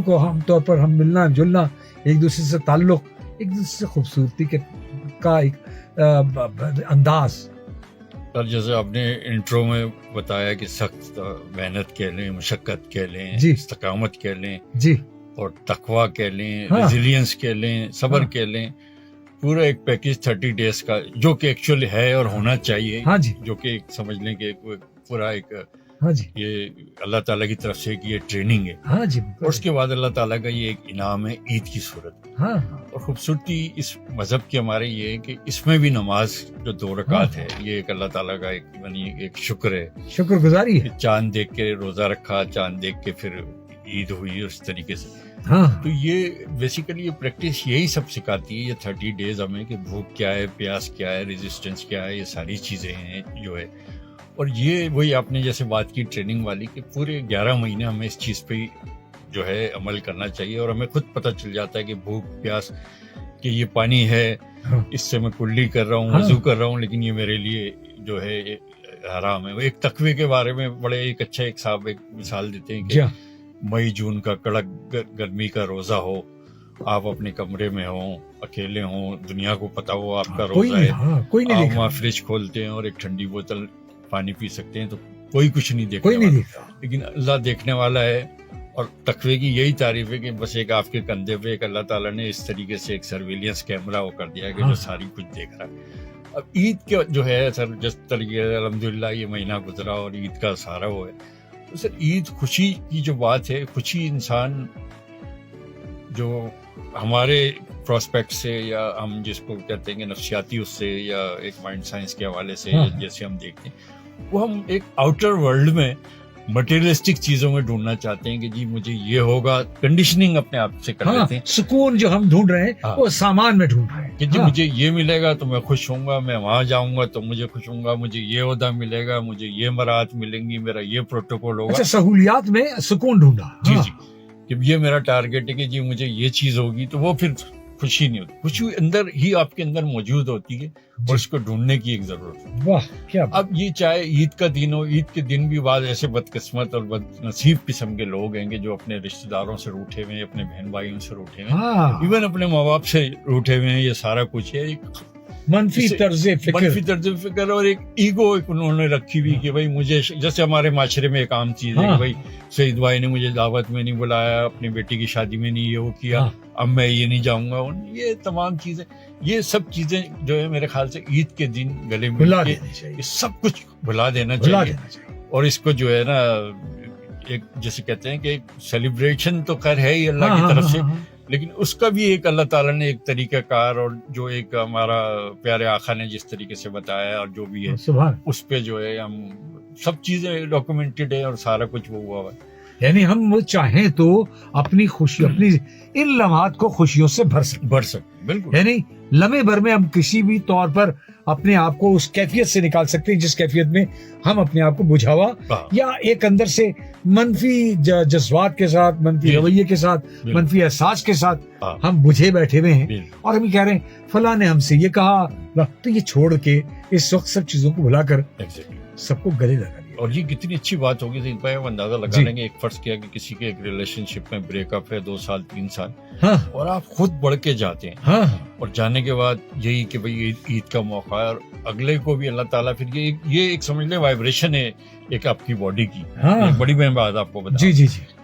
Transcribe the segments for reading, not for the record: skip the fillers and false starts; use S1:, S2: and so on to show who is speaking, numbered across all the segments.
S1: کو عام طور پر ہم ملنا جلنا، ایک دوسرے سے تعلق، ایک دوسرے سے خوبصورتی کا ایک انداز.
S2: سر جیسے آپ نے انٹرو میں بتایا کہ سخت محنت کہہ لیں، مشقت کہہ لیں،
S1: جی
S2: استقامت کہہ لیں،
S1: جی
S2: اور تقویٰ کہہ لیں،
S1: ہاں
S2: ریزیلینس کہہ لیں، صبر
S1: ہاں
S2: کہہ لیں، پورا ایک پیکج 30 ڈیز کا جو کہ ایکچولی ہے اور ہونا چاہیے،
S1: ہاں جی
S2: جو کہ ایک سمجھ لیں کہ پورا ایک
S1: ہاں جی
S2: یہ اللہ تعالیٰ کی طرف سے یہ ٹریننگ ہے،
S1: ہاں جی
S2: اور اس کے بعد اللہ تعالیٰ کا یہ ایک انعام ہے عید کی صورت میں.
S1: ہاں
S2: اور خوبصورتی اس مذہب کی ہمارے یہ ہے کہ اس میں بھی نماز جو 2 رکعت ہے یہ ایک اللہ تعالیٰ کا ایک شکر ہے.
S1: شکر گزاری ہے.
S2: کہ چاند دیکھ کے روزہ رکھا، چاند دیکھ کے پھر عید ہوئی اس طریقے سے.
S1: ہاں
S2: تو یہ بیسیکلی یہ پریکٹس یہی سب سکھاتی ہے، یہ 30 ڈیز ہمیں کہ بھوک کیا ہے، پیاس کیا ہے، ریزسٹنس کیا ہے، یہ ساری چیزیں ہیں جو ہے. اور یہ وہی آپ نے جیسے بات کی ٹریننگ والی کہ پورے 11 مہینے ہمیں اس چیز پہ جو ہے عمل کرنا چاہیے، اور ہمیں خود پتہ چل جاتا ہے کہ بھوک پیاس کہ یہ پانی ہے، اس سے میں کلی کر رہا ہوں، وضو کر رہا ہوں، لیکن یہ میرے لیے جو ہے حرام ہے. وہ ایک تقوی کے بارے میں بڑے ایک اچھا ایک صاحب ایک مثال دیتے ہیں کہ مئی جون کا کڑک گرمی کا روزہ ہو، آپ اپنے کمرے میں ہوں، اکیلے ہوں، دنیا کو پتہ ہو آپ کا روزہ ہے، آپ وہاں فریج کھولتے ہیں اور ایک ٹھنڈی بوتل پانی پی سکتے ہیں تو کوئی کچھ نہیں دیکھتا، لیکن اللہ دیکھنے والا ہے. اور تقوی کی یہی تعریف ہے کہ بس ایک آپ کے کندھے پہ ایک اللہ تعالیٰ نے اس طریقے سے ایک سرویلینس کیمرہ وہ کر دیا کہ جو ساری کچھ دیکھ رہا ہے. اب عید کا جو ہے سر جس طریقے سے الحمدللہ یہ مہینہ گزرا اور عید کا سارا وہ ہے، تو سر عید خوشی کی جو بات ہے، خوشی انسان جو ہمارے پراسپیکٹ سے یا ہم جس کو کہتے ہیں کہ نفسیاتی اس سے یا ایک مائنڈ سائنس کے حوالے سے جیسے ہم دیکھتے ہیں، وہ ہم ایک آؤٹر ورلڈ میں مٹیریلسٹک چیزوں میں ڈھونڈنا چاہتے ہیں کہ جی مجھے یہ ہوگا، کنڈیشننگ اپنے آپ سے کر لیتے ہیں.
S1: سکون جو ہم ڈھونڈ رہے ہیں وہ سامان میں ڈھونڈ رہے ہیں
S2: کہ جی مجھے یہ ملے گا تو میں خوش ہوں گا، میں وہاں جاؤں گا تو مجھے خوش ہوں گا، مجھے یہ عہدہ ملے گا، مجھے یہ مراعات ملیں گی، میرا یہ پروٹوکول ہوگا.
S1: اچھا سہولیات میں سکون ڈھونڈا.
S2: جی جی کہ یہ میرا ٹارگیٹ ہے کہ جی مجھے یہ چیز ہوگی، تو وہ پھر خوشی نہیں ہوتی. خوشی اندر ہی آپ کے اندر موجود ہوتی ہے اور اس کو ڈھونڈنے کی ایک ضرورت ہے.
S1: واہ کیا
S2: اب یہ چاہے عید کا دن ہو، عید کے دن بھی بعض ایسے بدقسمت اور بد نصیب قسم کے لوگ ہیں کہ جو اپنے رشتہ داروں سے روٹھے ہوئے ہیں، اپنے بہن بھائیوں سے روٹھے ہوئے ہیں، ایون اپنے ماں باپ سے روٹھے ہوئے ہیں. یہ سارا کچھ ہے ایک
S1: منفی طرز
S2: فکر اور ایک ایگو ایک انہوں نے رکھی ہوئی کہ بھائی مجھے، جیسے ہمارے معاشرے میں ایک عام چیز ہے کہ بھائی سعید بھائی نے مجھے دعوت میں نہیں بلایا، اپنی بیٹی کی شادی میں نہیں یہ وہ کیا، اب میں یہ نہیں جاؤں گا. یہ تمام چیزیں، یہ سب چیزیں جو ہے میرے خیال سے عید کے دن گلے مل کے یہ سب کچھ بھلا دینا چاہیے. اور اس کو جو ہے نا ایک جیسے کہتے ہیں کہ ایک سیلیبریشن تو خیر ہے ہی اللہ کی طرف سے، لیکن اس کا بھی ایک اللہ تعالیٰ نے ایک طریقہ کار، اور جو ایک ہمارا پیارے آقا نے جس طریقے سے بتایا اور جو بھی ہے اس پہ جو ہے ہم سب چیزیں ڈاکومنٹڈ ہے اور سارا کچھ وہ ہوا ہے.
S1: یعنی ہم وہ چاہیں تو اپنی خوشی، اپنی ان لمحات کو خوشیوں سے بھر سکتے.
S2: بالکل.
S1: یعنی لمحے بھر میں ہم کسی بھی طور پر اپنے آپ کو اس کیفیت سے نکال سکتے ہیں جس کیفیت میں ہم اپنے آپ کو بجھا ہوا یا ایک اندر سے منفی جذبات کے ساتھ، منفی رویے کے ساتھ، منفی احساس کے ساتھ ہم بجھے بیٹھے ہوئے ہیں اور ہم کہہ رہے ہیں فلاں نے ہم سے یہ کہا، تو یہ چھوڑ کے اس وقت سب چیزوں کو بھلا کر سب کو گلے لگا.
S2: اور یہ کتنی اچھی بات ہوگی سعید بھائی، ہم اندازہ لگا لیں گے ایک فرض کیا کہ کسی کے ایک ریلیشن شپ میں بریک اپ ہے 2 سال 3 سال، اور آپ خود بڑھ کے جاتے ہیں، اور جانے کے بعد یہی کہ بھئی عید کا موقع ہے، اور اگلے کو بھی اللہ تعالیٰ پھر یہ ایک سمجھ لیں وائبریشن ہے ایک آپ کی باڈی کی. بڑی بہن بات آپ کو بتا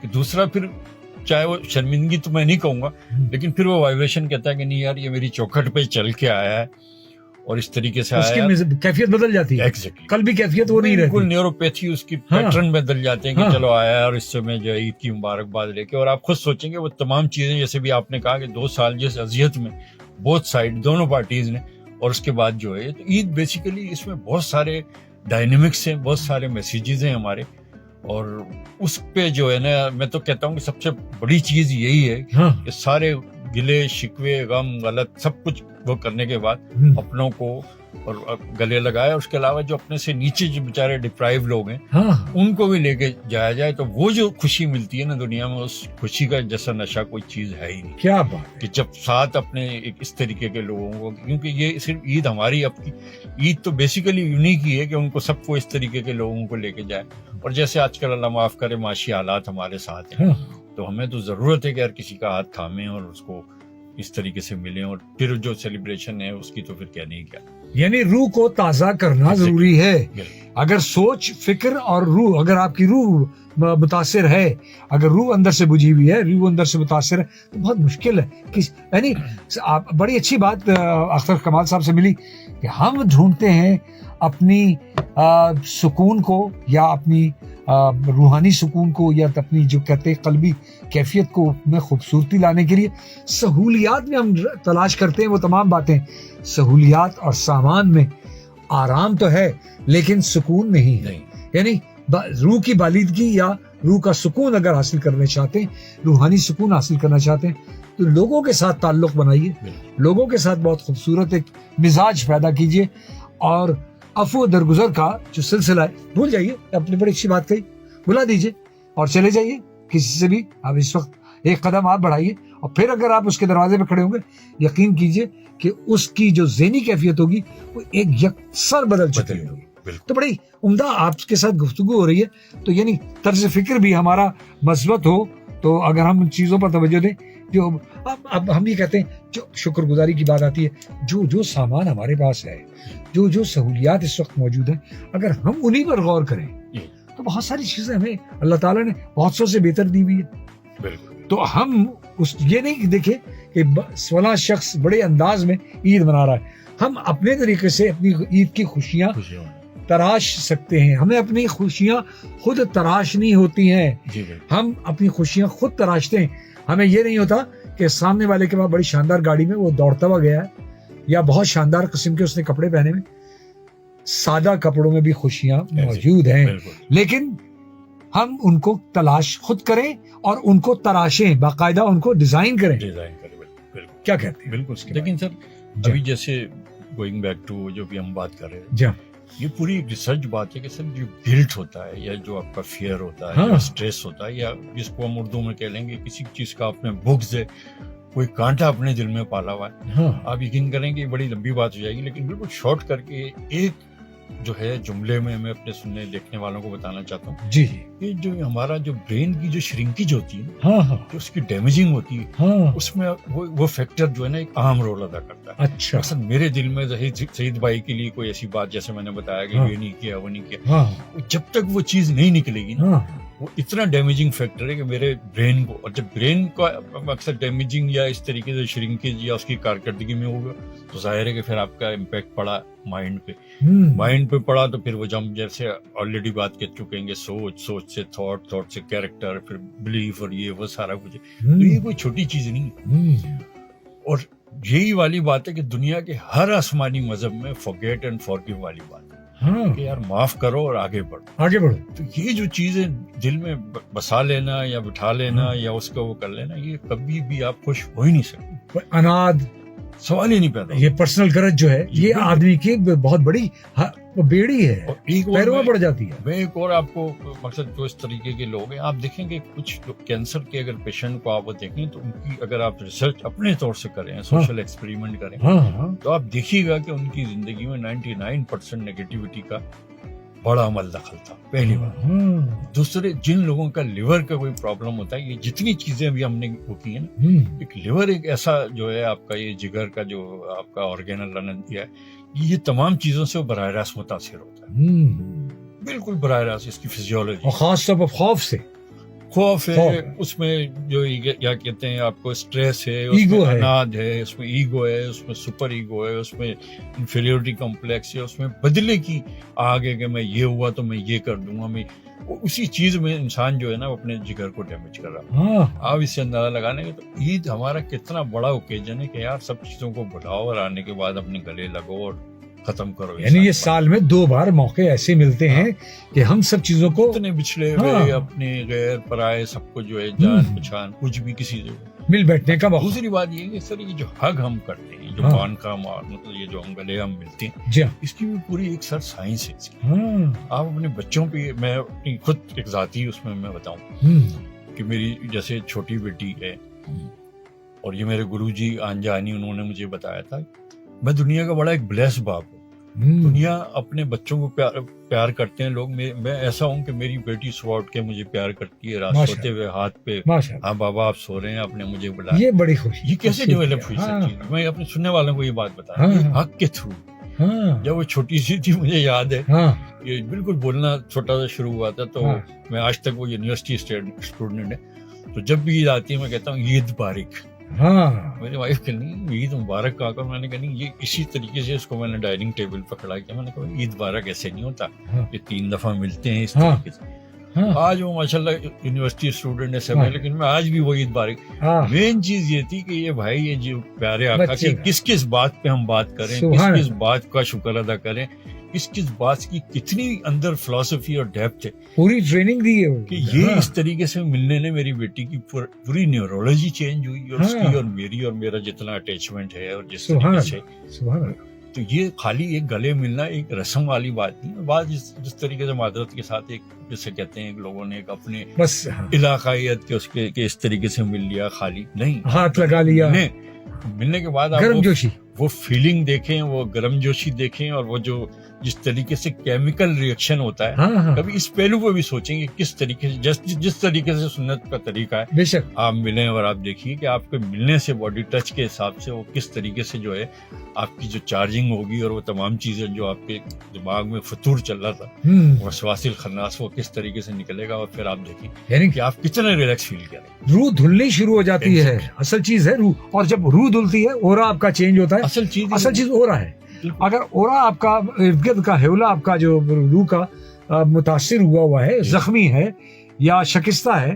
S2: کہ دوسرا پھر چاہے وہ شرمندگی تو میں نہیں کہوں گا، لیکن پھر وہ وائبریشن کہتا ہے کہ نہیں یار یہ میری چوکھٹ پہ چل کے آیا ہے اور اس طریقے سے آیا،
S1: کیفیت بدل جاتی ہے. کل بھی کیفیت وہ نہیں رہتی،
S2: نیوروپیتھی اس کی پیٹرن بدل جاتے ہیں کہ چلو آیا ہے اور اس سے میں جو عید کی مبارکباد لے کے، اور آپ خود سوچیں گے وہ تمام چیزیں جیسے بھی آپ نے کہا کہ 2 سال جس اذیت میں بہت سائڈ دونوں پارٹیز نے، اور اس کے بعد جو ہے تو عید بیسیکلی اس میں بہت سارے ڈائنمکس ہیں، بہت سارے میسیجز ہیں ہمارے، اور اس پہ جو ہے نا میں تو کہتا ہوں کہ سب سے بڑی چیز یہی ہے کہ سارے گلے شکوے غم غلط سب کچھ وہ کرنے کے بعد اپنوں کو اور گلے لگائے، اور اس کے علاوہ جو اپنے سے نیچے جو بیچارے ڈپرائیو لوگ ہیں ان کو بھی لے کے جایا جائے، تو وہ جو خوشی ملتی ہے نا دنیا میں، اس خوشی کا جیسا نشہ کوئی چیز ہے ہی نہیں.
S1: کیا بات
S2: کہ جب ساتھ اپنے ایک اس طریقے کے لوگوں کو، کیونکہ یہ صرف عید ہماری اپنی عید تو بیسیکلی یونیک ہی ہے کہ ان کو سب کو اس طریقے کے لوگوں کو لے کے جائے. اور جیسے آج کل اللہ معاف کرے معاشی حالات ہمارے ساتھ ہیں، تو ہمیں تو ضرورت ہے کہ ہر کسی کا ہاتھ تھامیں اور اس کو اس طریقے سے ملیں, اور پھر جو سیلیبریشن ہے اس کی تو پھر کہنے ہی کیا.
S1: یعنی روح کو تازہ کرنا ضروری ہے.
S2: بالکل.
S1: اگر سوچ, فکر اور روح, اگر آپ کی روح متاثر ہے, اگر روح اندر سے بجھی ہوئی ہے, روح اندر سے متاثر ہے, تو بہت مشکل ہے. یعنی بڑی اچھی بات اختر کمال صاحب سے ملی کہ ہم ڈھونڈتے ہیں اپنی سکون کو, یا اپنی روحانی سکون کو, یا اپنی جو کہتے ہیں قلبی کیفیت کو میں خوبصورتی لانے کے لیے سہولیات میں ہم تلاش کرتے ہیں وہ تمام باتیں. سہولیات اور سامان میں آرام تو ہے لیکن سکون نہیں ہے. یعنی روح کی بالیدگی یا روح کا سکون اگر حاصل کرنا چاہتے ہیں, روحانی سکون حاصل کرنا چاہتے ہیں, تو لوگوں کے ساتھ تعلق بنائیے, لوگوں کے ساتھ بہت خوبصورت ایک مزاج پیدا کیجیے, اور عفو درگزر کا جو سلسلہ ہے بھول جائیے. اپنی بڑی اچھی بات کہی, بلا دیجیے اور چلے جائیے. کسی سے بھی آپ اس وقت ایک قدم آپ بڑھائیے, اور پھر اگر آپ اس کے دروازے پہ کھڑے ہوں گے, یقین کیجیے کہ اس کی جو ذہنی کیفیت ہوگی وہ ایک یکسر بدل چکی ہوگی. تو بڑی عمدہ آپ کے ساتھ گفتگو ہو رہی ہے. تو یعنی طرز فکر بھی ہمارا مثبت ہو, تو اگر ہم ان چیزوں پر توجہ دیں, جو اب ہم یہ کہتے ہیں, جو شکر گزاری کی بات آتی ہے, جو سامان ہمارے پاس ہے, جو سہولیات اس وقت موجود ہیں, اگر ہم انہی پر غور کریں تو بہت ساری چیزیں ہمیں اللہ تعالیٰ نے بہت سو سے بہتر دی ہوئی ہے. تو ہم یہ نہیں دیکھیں کہ فلاں شخص بڑے انداز میں عید منا رہا ہے, ہم اپنے طریقے سے اپنی عید کی خوشیاں تراش سکتے ہیں. ہمیں اپنی خوشیاں خود تراشنی ہوتی ہیں. ہم اپنی خوشیاں خود تراشتے ہیں. ہمیں یہ نہیں ہوتا کہ سامنے والے کے پاس بڑی شاندار گاڑی میں وہ دوڑتا ہوا گیا ہے, یا بہت شاندار قسم کے اس نے کپڑے پہنے میں. سادہ کپڑوں میں بھی خوشیاں موجود ہیں, لیکن ہم ان کو تلاش خود کریں اور ان کو تراشیں, باقاعدہ ان کو ڈیزائن کریں. کیا کہتے ہیں؟
S2: بالکل. لیکن سر ابھی جیسے گوئنگ بیک ٹو جو بھی ہم بات کر رہے ہیں, یہ پوری ریسرچ بات ہے کہ سر جو گلٹ ہوتا ہے, یا جو آپ کا فیئر ہوتا ہے, یا اسٹریس ہوتا ہے, یا جس کو ہم اردو میں کہہ لیں گے کسی چیز کا آپ نے بغض ہے, کوئی کانٹا اپنے دل میں پالا ہوا ہے, آپ یقین کریں کہ بڑی لمبی بات ہو جائے گی, لیکن بالکل شارٹ کر کے ایک جو ہے جملے میں میں اپنے سننے دیکھنے والوں کو بتانا چاہتا ہوں.
S1: جی.
S2: کہ جو ہمارا جو برین کی جو شرنکیج ہوتی ہے, جو اس کی ڈیمیجنگ ہوتی ہے, اس میں وہ فیکٹر جو ہے نا ایک اہم رول ادا کرتا ہے.
S1: اچھا.
S2: اکثر میرے دل میں سعید بھائی کے لیے کوئی ایسی بات جیسے میں نے بتایا کہ یہ نہیں کیا وہ نہیں کیا, جب تک وہ چیز نہیں نکلے گی نا, وہ اتنا ڈیمیجنگ فیکٹر ہے کہ میرے برین کو, اور جب برین کا اکثر ڈیمیجنگ یا اس طریقے سے شرنکیج یا اس کی کارکردگی میں ہوگا, تو ظاہر ہے کہ پھر آپ کا امپیکٹ پڑا مائنڈ پہ پڑا, تو پھر وہ جب جیسے آلریڈی بات کر چکے ہیں, سوچ سے تھاٹ سے کیریکٹر, پھر بلیف, اور یہ وہ سارا کچھ. تو یہ کوئی چھوٹی چیز نہیں ہے. اور یہی والی بات ہے کہ دنیا کے ہر آسمانی مذہب میں فورگیٹ اینڈ فارگیو والی بات ہے کہ یار معاف کرو اور آگے بڑھو. تو یہ جو چیزیں دل میں بسا لینا یا بٹھا لینا یا اس کا وہ کر لینا, یہ کبھی بھی آپ خوش ہو ہی نہیں سکتے.
S1: اناد
S2: سوال ہی نہیں پیدا.
S1: یہ پرسنل گرج جو ہے یہ آدمی کی بہت بڑی بیڑی ہے, پیروں میں پڑ جاتی ہے.
S2: میں ایک اور آپ کو مقصد جو اس طریقے کے لوگ ہیں, آپ دیکھیں کہ کچھ کینسر کے اگر پیشنٹ کو آپ دیکھیں تو ان کی اگر آپ ریسرچ اپنے طور سے کریں, سوشل ایکسپیریمنٹ کریں, تو آپ دیکھیے گا کہ ان کی زندگی میں 99% نیگیٹیوٹی کا بڑا عمل دخل تھا. پہلی بار. دوسرے, جن لوگوں کا لیور کا کوئی پرابلم ہوتا ہے, یہ جتنی چیزیں بھی ہم نے وہ کی ہیں نا, ایک لیور ایک ایسا جو ہے آپ کا یہ جگر کا جو آپ کا آرگینل دیا ہے, یہ تمام چیزوں سے براہ راست متاثر ہوتا ہے. بالکل براہ راست اس کی فزیولوجی,
S1: اور خاص طور پر خوف
S2: ہے, اس میں جو کیا کہتے ہیں آپ کو اسٹریس ہے, ایگو ہے, اناد ہے, اس میں ایگو ہے, اس میں سپر ایگو ہے, اس میں انفیریورٹی کمپلیکس ہے, اس میں بدلے کی آگے کہ میں یہ ہوا تو میں یہ کر دوں گا, میں اسی چیز میں انسان جو ہے نا اپنے جگر کو ڈیمیج کر رہا. آپ اس سے اندازہ لگانے کے تو عید ہمارا کتنا بڑا اوکیجن ہے کہ یار سب چیزوں کو بھلاؤ اور آنے کے بعد اپنے گلے لگو اور ختم کرو.
S1: یعنی یہ سال میں 2 بار موقع ایسے ملتے ہیں کہ ہم سب چیزوں کو
S2: اتنے بچھڑے ہوئے اپنے غیر پرائے سب کو جو ہے جان پہچان کچھ بھی کسی سے
S1: مل بیٹھنے کا موقع.
S2: دوسری بات یہ کہ سر یہ جو حگ ہم کرتے ہیں, جو پان کا مطلب یہ جو ہم گلے ہم ملتے ہیں, اس کی بھی پوری ایک سر سائنس ہے. آپ اپنے بچوں پہ, میں اپنی خود ایک ذاتی اس میں بتاؤں کہ میری جیسے چھوٹی بیٹی ہے, اور یہ میرے گرو جی آنجانی, انہوں نے مجھے بتایا تھا میں دنیا کا بڑا ایک بلیس باپ ہوں. دنیا اپنے بچوں کو پیار کرتے ہیں لوگ. میں ایسا ہوں کہ میری بیٹی صبح اٹھ کے مجھے پیار کرتی ہے, رات سوتے ہوئے ہاتھ پہ, ہاں بابا آپ سو رہے ہیں, آپ نے مجھے بلایا.
S1: یہ بڑی خوشی.
S2: یہ کیسے ڈیولپ ہوئی سب چیز؟ میں اپنے سننے والوں کو یہ بات بتا رہا ہوں حق کے تھرو. جب وہ چھوٹی سی تھی مجھے یاد ہے یہ بالکل بولنا چھوٹا سا شروع ہوا تھا, تو میں آج تک وہ یونیورسٹی اسٹوڈنٹ ہے, تو جب بھی عید آتی ہے میں کہتا ہوں عید مبارک. میری وائف کہ نہیں عید مبارک کہا کر, میں نے کہا نہیں یہ اسی طریقے سے اس کو میں نے ڈائننگ ٹیبل پہ کھڑا کیا. میں نے کہا عید مبارک ایسے نہیں ہوتا, یہ 3 دفعہ ملتے ہیں اس طریقے سے. آج وہ ماشاءاللہ یونیورسٹی اسٹوڈنٹ ہے سب ہے, لیکن میں آج بھی وہ عید مبارک. مین چیز یہ تھی کہ یہ بھائی یہ جو پیارے آقا کہ کس کس بات پہ ہم بات کریں, کس کس بات کا شکر ادا کریں, کس کس بات کی کتنی اندر فلسفی اور ڈیپتھ ہے,
S1: پوری ٹریننگ دی ہے
S2: کہ یہ اس طریقے سے ملنے نے میری بیٹی کی پوری نیورولوجی چینج ہوئی, اور اس کی اور میری اور میرا جتنا اٹیچمنٹ ہے اور جس طریقے سے. تو یہ خالی ایک گلے ملنا ایک رسم والی بات نہیں. بات جس طریقے سے معذرت کے ساتھ ایک جسے کہتے ہیں لوگوں نے ایک اپنے علاقائیت کے اس کے اس طریقے سے مل لیا, خالی نہیں
S1: ہاتھ لگا لیا.
S2: ملنے کے بعد
S1: گرم جوشی,
S2: وہ فیلنگ دیکھیں, وہ گرم جوشی دیکھیں, اور وہ جو جس طریقے سے کیمیکل ریئیکشن ہوتا ہے, کبھی اس پہلو پہ بھی سوچیں گے کس طریقے سے جس طریقے سے سنت کا طریقہ ہے.
S1: بے شک
S2: آپ ملیں اور آپ دیکھیے کہ آپ کے ملنے سے باڈی ٹچ کے حساب سے وہ کس طریقے سے جو ہے آپ کی جو چارجنگ ہوگی, اور وہ تمام چیزیں جو آپ کے دماغ میں فطور چل رہا تھا, وسواس الخناس, وہ کس طریقے سے نکلے گا, اور پھر آپ دیکھیں
S1: یعنی
S2: کہ آپ کتنا ریلیکس فیل کریں.
S1: روح دھلنی شروع ہو جاتی ہے. اصل چیز ہے روح, اور جب روح دھلتی ہے اورا آپ کا چینج ہوتا ہے. اصل چیز اورا ہے. اگر اورا آپ کا ارد گرد کا ہیولا آپ کا جو روح کا متاثر ہوا ہے, زخمی ہے یا شکستہ ہے,